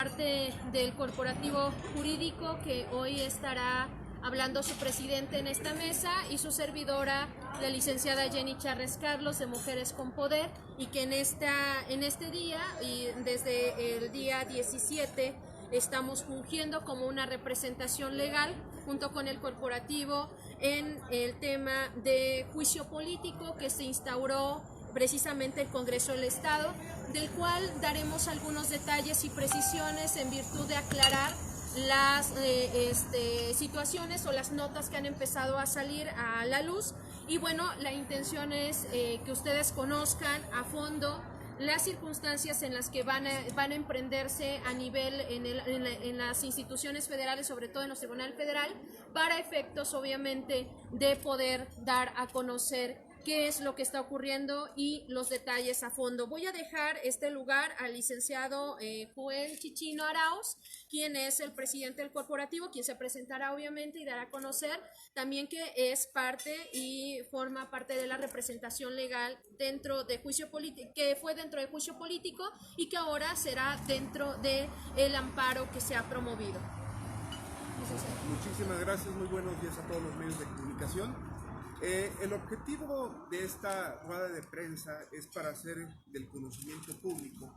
parte del corporativo jurídico que hoy estará hablando su presidente en esta mesa y su servidora, la licenciada Jenny Charres Carlos, de Mujeres con Poder, y que en este día y desde el día 17 estamos fungiendo como una representación legal junto con el corporativo en el tema de juicio político que se instauró precisamente el Congreso del Estado, del cual daremos algunos detalles y precisiones en virtud de aclarar las situaciones o las notas que han empezado a salir a la luz. Y bueno, la intención es que ustedes conozcan a fondo las circunstancias en las que van a emprenderse a nivel en las instituciones federales, sobre todo en el Tribunal Federal, para efectos obviamente de poder dar a conocer qué es lo que está ocurriendo y los detalles a fondo. Voy a dejar este lugar al licenciado Joel Chichino Arauz, quien es el presidente del corporativo, quien se presentará obviamente y dará a conocer también que es parte y forma parte de la representación legal dentro de juicio político, que fue dentro de juicio político y que ahora será dentro del amparo que se ha promovido. Muchísimas gracias, muy buenos días a todos los medios de comunicación. El objetivo de esta rueda de prensa es para hacer del conocimiento público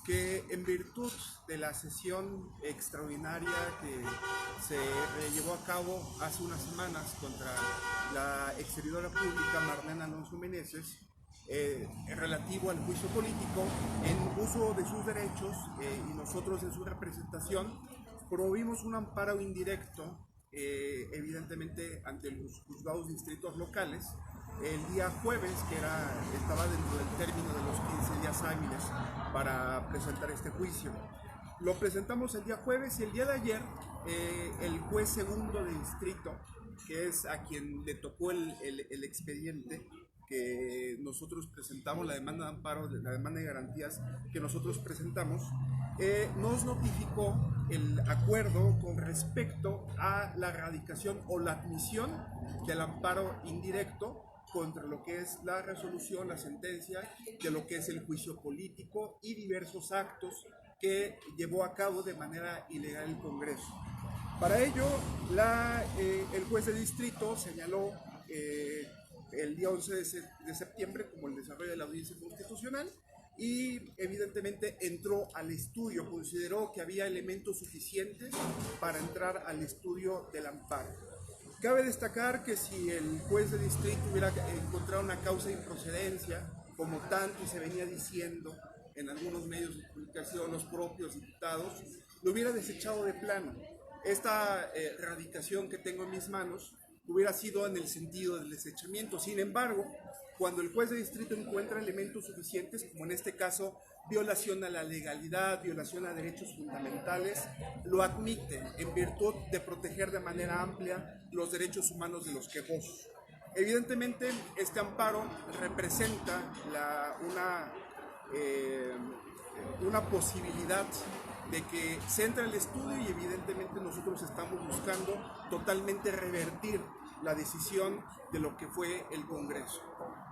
que en virtud de la sesión extraordinaria que se llevó a cabo hace unas semanas contra la ex servidora pública Marlene Alonso Meneses, relativo al juicio político, en uso de sus derechos y nosotros en su representación, promovimos un amparo indirecto evidentemente ante los juzgados distritos locales el día jueves, que estaba dentro del término de los 15 días hábiles para presentar este juicio. Lo presentamos el día jueves y el día de ayer el juez segundo de distrito, que es a quien le tocó el expediente que nosotros presentamos, la demanda de amparo, la demanda de garantías que nosotros presentamos, nos notificó el acuerdo con respecto a la radicación o la admisión del amparo indirecto contra lo que es la resolución, la sentencia de lo que es el juicio político y diversos actos que llevó a cabo de manera ilegal el Congreso. Para ello, el juez de distrito señaló el día 11 de septiembre como el desarrollo de la audiencia constitucional y evidentemente entró al estudio, consideró que había elementos suficientes para entrar al estudio del amparo. Cabe destacar que si el juez de distrito hubiera encontrado una causa de improcedencia, como tanto se venía diciendo en algunos medios de comunicación, los propios diputados, lo hubiera desechado de plano. Esta radicación que tengo en mis manos hubiera sido en el sentido del desechamiento. Sin embargo, cuando el juez de distrito encuentra elementos suficientes, como en este caso violación a la legalidad, violación a derechos fundamentales, lo admite en virtud de proteger de manera amplia los derechos humanos de los quejosos. Evidentemente, este amparo representa una posibilidad de que se entre al estudio y evidentemente nosotros estamos buscando totalmente revertir la decisión de lo que fue el Congreso.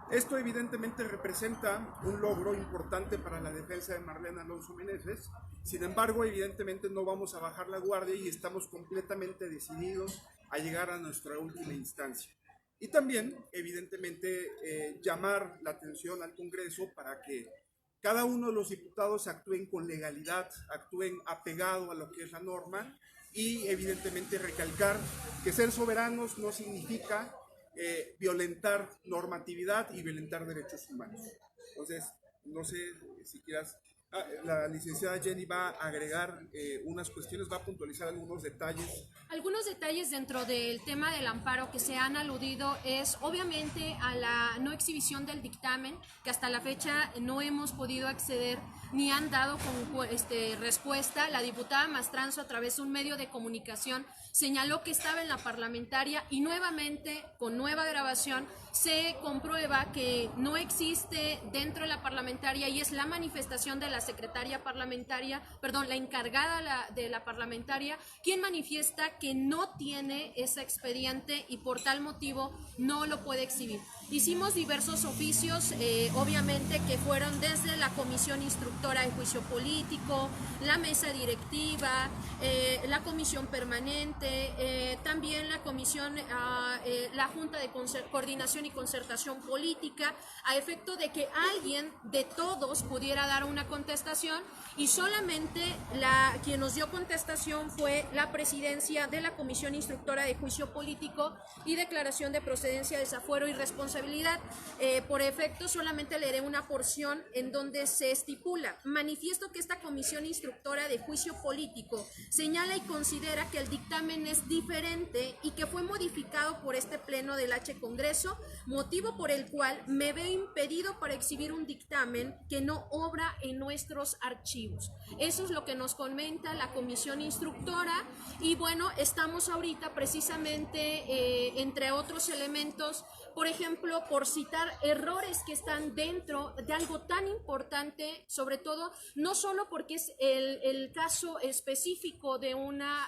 Esto evidentemente representa un logro importante para la defensa de Marlene Alonso Meneses. Sin embargo, evidentemente no vamos a bajar la guardia y estamos completamente decididos a llegar a nuestra última instancia. Y también, evidentemente, llamar la atención al Congreso para que cada uno de los diputados actúen con legalidad, actúen apegado a lo que es la norma y evidentemente recalcar que ser soberanos no significa violentar normatividad y violentar derechos humanos. Entonces, no sé si quieras, la licenciada Jenny va a agregar unas cuestiones, va a puntualizar algunos detalles. Algunos detalles dentro del tema del amparo que se han aludido es obviamente a la no exhibición del dictamen, que hasta la fecha no hemos podido acceder ni han dado con respuesta. La diputada Mastranzo, a través de un medio de comunicación, señaló que estaba en la parlamentaria y nuevamente, con nueva grabación, se comprueba que no existe dentro de la parlamentaria y es la manifestación de la secretaria parlamentaria, perdón, la encargada de la parlamentaria, quien manifiesta que no tiene ese expediente y por tal motivo no lo puede exhibir. Hicimos diversos oficios, obviamente que fueron desde la comisión instructora de juicio político, la mesa directiva, la comisión permanente, también la comisión, la Junta de Coordinación y Concertación Política, a efecto de que alguien de todos pudiera dar una contestación, y solamente quien nos dio contestación fue la presidencia de la comisión instructora de juicio político y declaración de procedencia, desafuero y responsabilidad. Por efecto, solamente leeré una porción en donde se estipula: manifiesto que esta comisión instructora de juicio político señala y considera que el dictamen es diferente y que fue modificado por este pleno del H Congreso, motivo por el cual me veo impedido para exhibir un dictamen que no obra en nuestros archivos. Eso es lo que nos comenta la comisión instructora, y bueno, estamos ahorita precisamente, entre otros elementos, por ejemplo, por citar errores que están dentro de algo tan importante, sobre todo, no solo porque es el caso específico de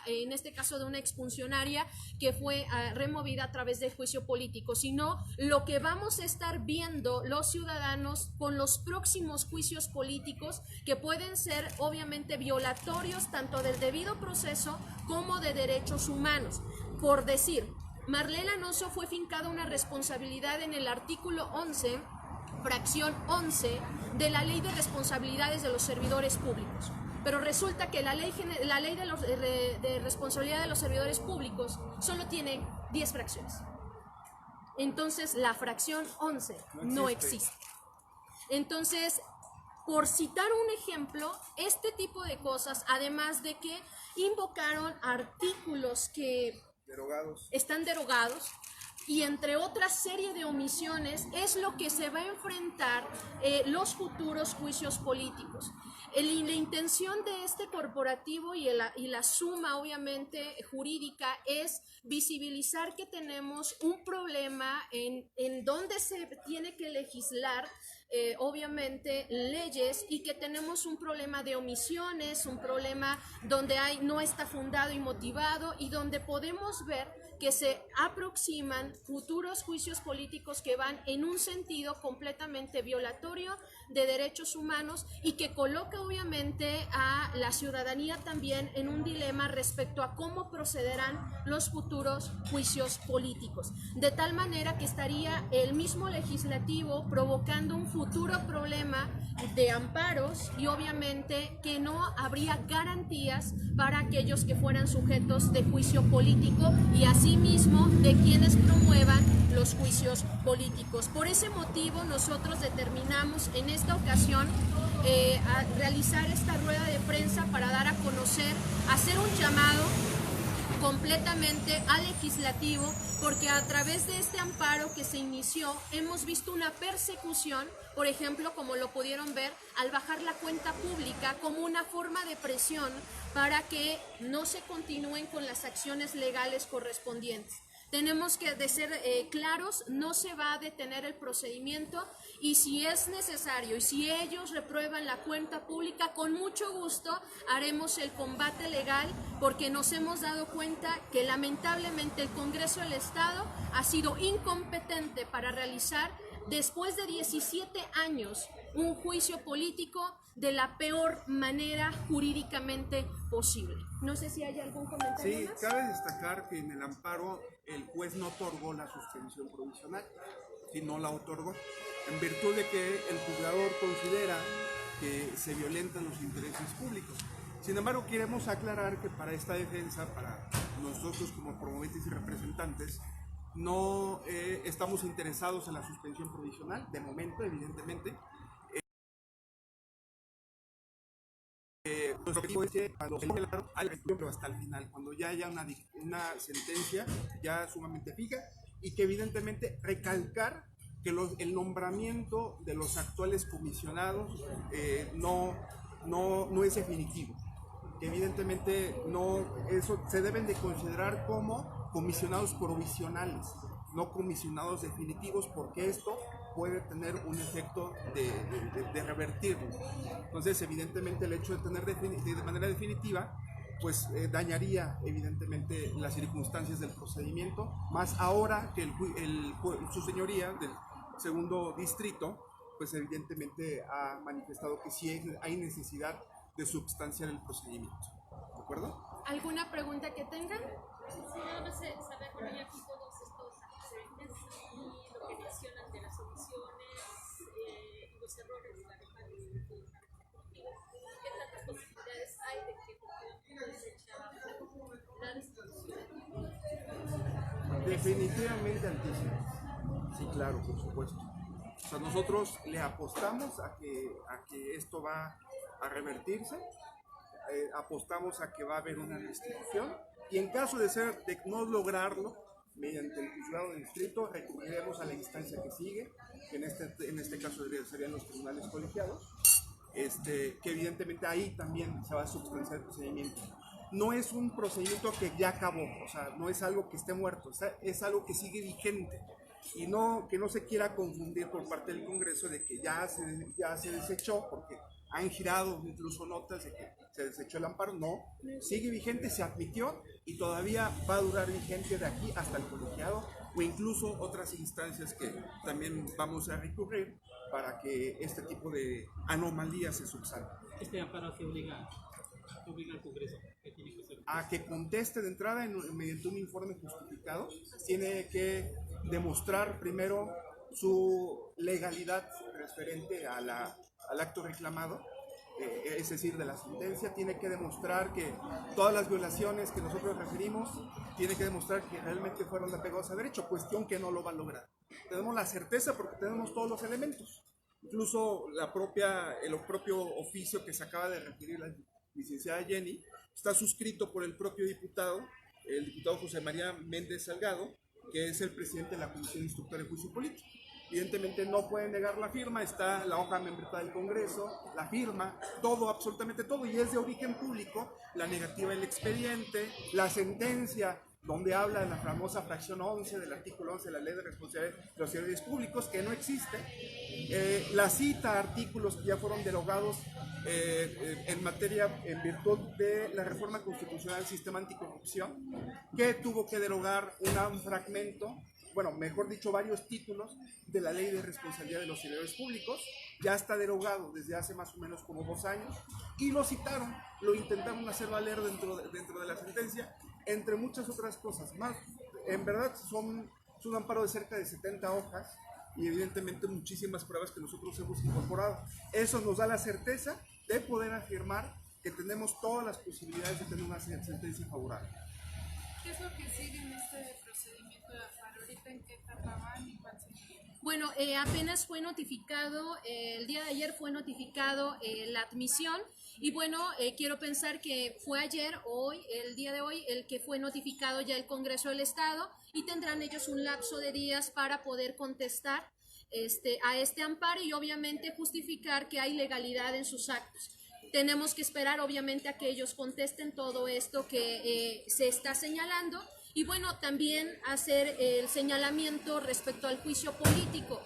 en este caso de una exfuncionaria que fue removida a través del juicio político, sino lo que vamos a estar viendo los ciudadanos con los próximos juicios políticos, que pueden ser obviamente violatorios tanto del debido proceso como de derechos humanos. Por decir, Marlene Alonso fue fincada una responsabilidad en el artículo 11, fracción 11, de la Ley de Responsabilidades de los Servidores Públicos. Pero resulta que la ley de responsabilidad de los servidores públicos solo tiene 10 fracciones. Entonces, la fracción 11 no existe. Entonces, por citar un ejemplo, este tipo de cosas, además de que invocaron artículos que están derogados, y entre otra serie de omisiones, es lo que se va a enfrentar los futuros juicios políticos. La intención de este corporativo y la suma obviamente jurídica es visibilizar que tenemos un problema en donde se tiene que legislar obviamente leyes, y que tenemos un problema de omisiones, un problema donde no está fundado y motivado, y donde podemos ver que se aproximan futuros juicios políticos que van en un sentido completamente violatorio de derechos humanos, y que coloca obviamente a la ciudadanía también en un dilema respecto a cómo procederán los futuros juicios políticos, de tal manera que estaría el mismo legislativo provocando un futuro problema de amparos, y obviamente que no habría garantías para aquellos que fueran sujetos de juicio político, y asimismo de quienes promuevan los juicios políticos. Por ese motivo, nosotros determinamos en esta ocasión a realizar esta rueda de prensa para dar a conocer, hacer un llamado completamente al legislativo, porque a través de este amparo que se inició hemos visto una persecución, por ejemplo, como lo pudieron ver, al bajar la cuenta pública como una forma de presión para que no se continúen con las acciones legales correspondientes. Tenemos que ser claros, no se va a detener el procedimiento, y si es necesario y si ellos reprueban la cuenta pública, con mucho gusto haremos el combate legal, porque nos hemos dado cuenta que lamentablemente el Congreso del Estado ha sido incompetente para realizar, después de 17 años, un juicio político de la peor manera jurídicamente posible. No sé si hay algún comentario más. Sí, cabe destacar que en el amparo el juez no otorgó la suspensión provisional, sino la otorgó en virtud de que el juzgador considera que se violentan los intereses públicos. Sin embargo, queremos aclarar que para esta defensa, para nosotros como promoventes y representantes, no estamos interesados en la suspensión provisional, de momento, evidentemente. Nuestro objetivo es que cuando se pero hasta el final, cuando ya haya una sentencia ya sumamente fija, y que evidentemente recalcar que el nombramiento de los actuales comisionados no es definitivo, que evidentemente eso se deben de considerar como comisionados provisionales, no comisionados definitivos, porque esto puede tener un efecto de revertirlo. Entonces, evidentemente, el hecho de tener de manera definitiva, pues dañaría evidentemente las circunstancias del procedimiento, más ahora que su señoría segundo distrito, pues evidentemente ha manifestado que sí hay necesidad de substanciar el procedimiento. ¿De acuerdo? ¿Alguna pregunta que tengan? Sí, nada más saber, bueno, ya aquí todos estos antecedentes y lo que mencionan de las omisiones y los errores de la reforma constitucional, ¿qué tantas posibilidades hay de que puedan desechar la resolución? Definitivamente altísimas. Sí, claro, por supuesto. O sea, nosotros le apostamos a que esto va a revertirse, apostamos a que va a haber una restitución y en caso de no lograrlo, mediante el juzgado de distrito, recurriremos a la instancia que sigue, que en este caso serían los tribunales colegiados, que evidentemente ahí también se va a substanciar el procedimiento. No es un procedimiento que ya acabó, o sea, no es algo que esté muerto, es algo que sigue vigente y que no se quiera confundir por parte del Congreso de que ya se desechó, porque han girado incluso notas de que se desechó el amparo. No, sigue vigente, se admitió y todavía va a durar vigente de aquí hasta el colegiado o incluso otras instancias que también vamos a recurrir para que este tipo de anomalías se subsanen. Este amparo que obliga al Congreso, ¿qué tiene que hacer? A que conteste de entrada mediante un informe justificado. Tiene que demostrar primero su legalidad referente al acto reclamado, es decir, de la sentencia. Tiene que demostrar que todas las violaciones que nosotros referimos, tiene que demostrar que realmente fueron apegados a derecho, cuestión que no lo va a lograr. Tenemos la certeza porque tenemos todos los elementos, incluso el propio oficio que se acaba de referir la licenciada Jenny, está suscrito por el propio diputado, el diputado José María Méndez Salgado, que es el presidente de la Comisión Instructora de Juicio Político. Evidentemente no pueden negar la firma, está la hoja de membreta del Congreso, la firma, todo, absolutamente todo, y es de origen público, la negativa del expediente, la sentencia, donde habla de la famosa fracción 11 del artículo 11 de la Ley de Responsabilidad de los Servidores Públicos, que no existe, la cita a artículos que ya fueron derogados en virtud de la reforma constitucional del sistema anticorrupción, que tuvo que derogar un fragmento, bueno, mejor dicho, varios títulos de la Ley de Responsabilidad de los Servidores Públicos. Ya está derogado desde hace más o menos como 2 años, y lo citaron, lo intentaron hacer valer dentro de la sentencia, entre muchas otras cosas más. En verdad es un amparo de cerca de 70 hojas, y evidentemente muchísimas pruebas que nosotros hemos incorporado. Eso nos da la certeza de poder afirmar que tenemos todas las posibilidades de tener una sentencia favorable. ¿Qué es lo que sigue en este procedimiento de amparo? ¿Ahorita en qué etapa van y cuál sigue? Bueno, apenas fue notificado, el día de ayer fue notificado la admisión, y bueno, quiero pensar que fue ayer, el día de hoy, el que fue notificado ya el Congreso del Estado, y tendrán ellos un lapso de días para poder contestar a este amparo y obviamente justificar que hay legalidad en sus actos. Tenemos que esperar obviamente a que ellos contesten todo esto que se está señalando, y bueno, también hacer el señalamiento respecto al juicio político.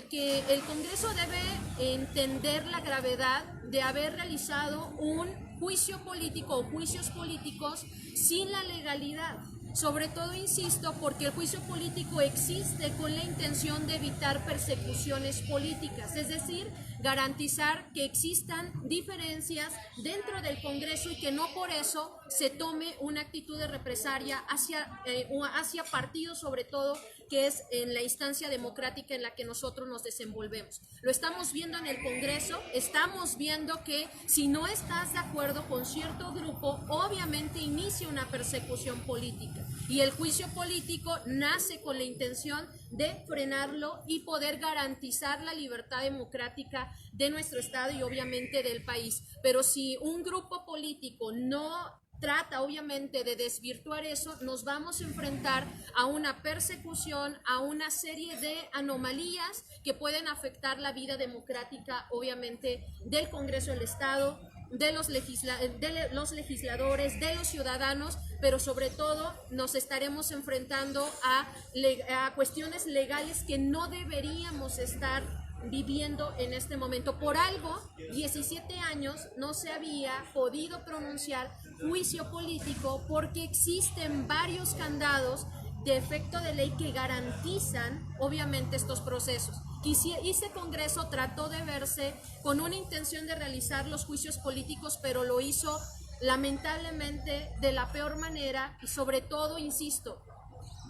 Que el Congreso debe entender la gravedad de haber realizado un juicio político o juicios políticos sin la legalidad. Sobre todo, insisto, porque el juicio político existe con la intención de evitar persecuciones políticas, es decir, garantizar que existan diferencias dentro del Congreso y que no por eso se tome una actitud de represalia hacia partidos, sobre todo, que es en la instancia democrática en la que nosotros nos desenvolvemos. Lo estamos viendo en el Congreso, estamos viendo que si no estás de acuerdo con cierto grupo, obviamente inicia una persecución política. Y el juicio político nace con la intención de frenarlo y poder garantizar la libertad democrática de nuestro Estado y obviamente del país. Pero si un grupo político no trata obviamente de desvirtuar eso, nos vamos a enfrentar a una persecución, a una serie de anomalías que pueden afectar la vida democrática obviamente del Congreso del Estado, de los legisladores, de los ciudadanos, pero sobre todo nos estaremos enfrentando a cuestiones legales que no deberíamos estar viviendo en este momento. Por algo, 17 años no se había podido pronunciar juicio político porque existen varios candados de efecto de ley que garantizan obviamente estos procesos. Y si ese Congreso trató de verse con una intención de realizar los juicios políticos, pero lo hizo lamentablemente de la peor manera y sobre todo, insisto,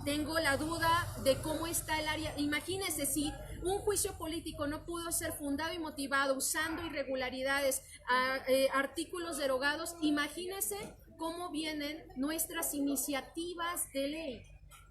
tengo la duda de cómo está el área. Imagínense, si un juicio político no pudo ser fundado y motivado usando irregularidades, artículos derogados, imagínense cómo vienen nuestras iniciativas de ley.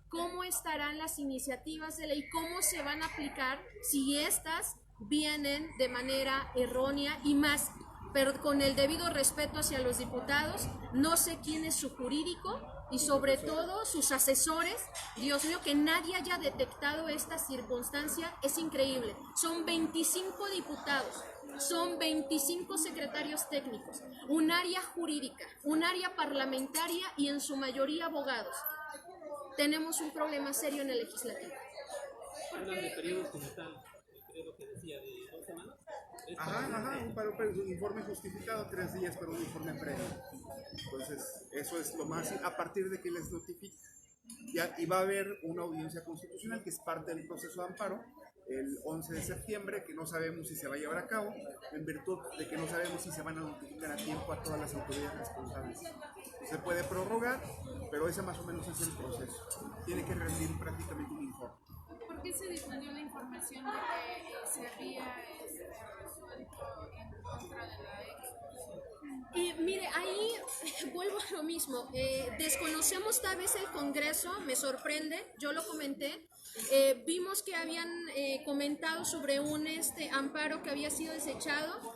¿Cómo estarán las iniciativas de ley? ¿Cómo se van a aplicar si estas vienen de manera errónea y más? Pero con el debido respeto hacia los diputados, no sé quién es su jurídico y sobre todo sus asesores. Dios mío, que nadie haya detectado esta circunstancia es increíble. Son 25 diputados, son 25 secretarios técnicos, un área jurídica, un área parlamentaria y en su mayoría abogados. Tenemos un problema serio en el legislativo. Hablan de periodos como tal, el periodo que decía de 2 semanas. Un informe justificado, 3 días para un informe previo. Entonces, eso es lo más, a partir de que les notifique. Y va a haber una audiencia constitucional que es parte del proceso de amparo, el 11 de septiembre, que no sabemos si se va a llevar a cabo, en virtud de que no sabemos si se van a notificar a tiempo a todas las autoridades responsables. Se puede prorrogar, pero ese más o menos es el proceso. Tiene que rendir prácticamente un informe. ¿Por qué se difundió la información de que se había resuelto en contra de la ex? Mire, ahí vuelvo a lo mismo. Desconocemos tal vez el Congreso, me sorprende, yo lo comenté. Vimos que habían comentado sobre un amparo que había sido desechado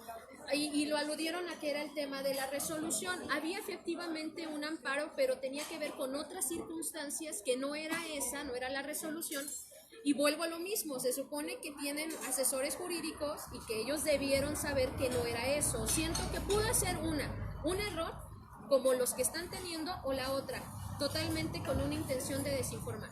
y lo aludieron a que era el tema de la resolución. Había efectivamente un amparo, pero tenía que ver con otras circunstancias que no era esa, no era la resolución. Y vuelvo a lo mismo, se supone que tienen asesores jurídicos y que ellos debieron saber que no era eso. Siento que pudo ser un error como los que están teniendo o la otra, totalmente con una intención de desinformar.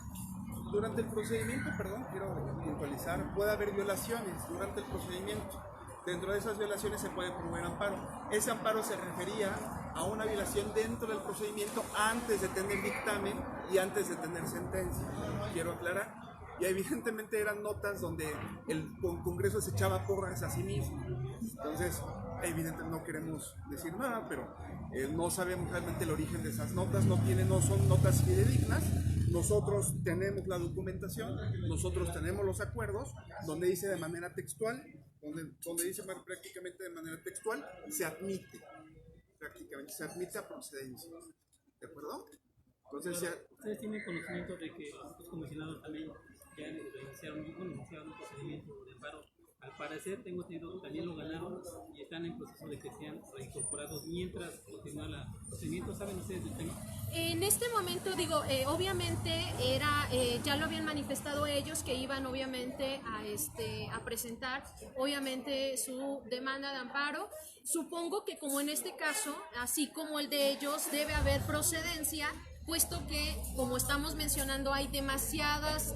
Durante el procedimiento, quiero puntualizar, puede haber violaciones durante el procedimiento. Dentro de esas violaciones se puede promover amparo. Ese amparo se refería a una violación dentro del procedimiento antes de tener dictamen y antes de tener sentencia. Quiero aclarar. Y evidentemente eran notas donde el Congreso se echaba porras a sí mismo. Entonces, evidentemente no queremos decir nada, pero no sabemos realmente el origen de esas notas, no son notas fidedignas. Nosotros tenemos la documentación, nosotros tenemos los acuerdos, donde dice de manera textual, donde dice prácticamente de manera textual, se admite a procedencia. ¿De acuerdo? Entonces, ¿ustedes tienen conocimiento de que los comisionados también ya iniciaron un procedimiento de amparo? Al parecer, tengo entendido, también lo ganaron y están en proceso de que sean reincorporados mientras continúa el procedimiento. ¿Saben ustedes del tema? En este momento, obviamente ya lo habían manifestado ellos que iban obviamente a presentar obviamente su demanda de amparo. Supongo que como en este caso, así como el de ellos, debe haber procedencia, puesto que, como estamos mencionando, hay demasiadas...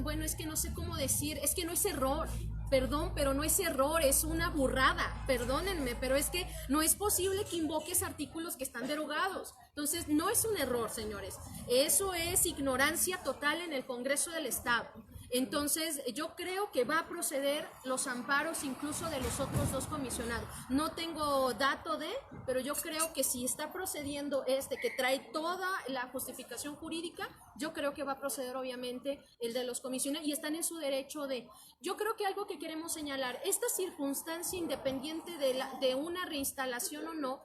bueno, es que no sé cómo decir, es que no es error, perdón, pero no es error, es una burrada, perdónenme, pero es que no es posible que invoques artículos que están derogados. Entonces, no es un error, señores, eso es ignorancia total en el Congreso del Estado. Entonces, yo creo que va a proceder los amparos incluso de los otros 2 comisionados. No tengo dato pero yo creo que si está procediendo que trae toda la justificación jurídica, yo creo que va a proceder obviamente el de los comisionados y están en su derecho de... Yo creo que algo que queremos señalar, esta circunstancia independiente de una reinstalación o no,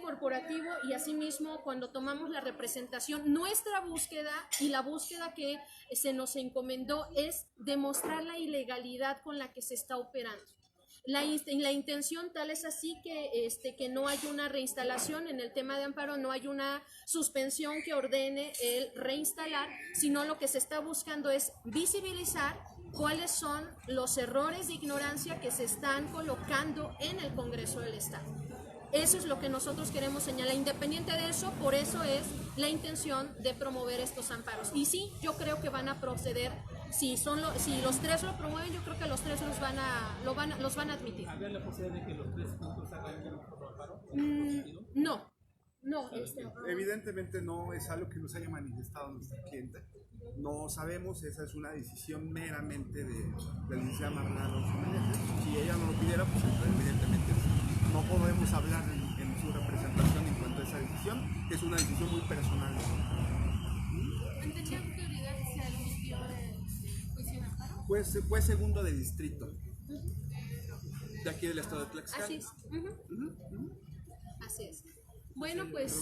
corporativo y asimismo cuando tomamos la representación, nuestra búsqueda y la búsqueda que se nos encomendó es demostrar la ilegalidad con la que se está operando. La intención tal es así que no hay una reinstalación en el tema de amparo, no hay una suspensión que ordene el reinstalar, sino lo que se está buscando es visibilizar cuáles son los errores de ignorancia que se están colocando en el Congreso del Estado. Eso es lo que nosotros queremos señalar. Independiente de eso, por eso es la intención de promover estos amparos. Y sí, yo creo que van a proceder. Si los 3 lo promueven, yo creo que los 3 los van a admitir. ¿Habría la posibilidad de que los 3 juntos hagan un amparo? No, Evidentemente no es algo que nos haya manifestado nuestra cliente. No sabemos, esa es una decisión meramente de la licenciada Marlene Alonso Meneses. Si ella no lo pidiera, pues evidentemente no podemos hablar en su representación en cuanto a esa decisión, que es una decisión muy personal. ¿Ante qué autoridad se admitió el juicio en amparo? Pues fue segundo de distrito, de aquí del estado de Tlaxcala. Así es. Así es. Bueno, pues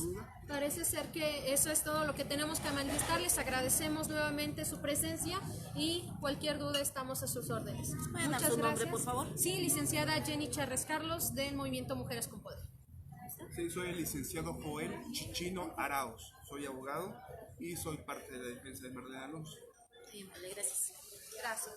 parece ser que eso es todo lo que tenemos que manifestar. Les agradecemos nuevamente su presencia y cualquier duda estamos a sus órdenes. ¿Pueden dar su nombre, por favor? Sí, licenciada Jenny Charres Carlos del Movimiento Mujeres con Poder. Sí, soy el licenciado Joel Chichino Arauz. Soy abogado y soy parte de la defensa de Marlene Alonso. Bien, vale, gracias. Gracias.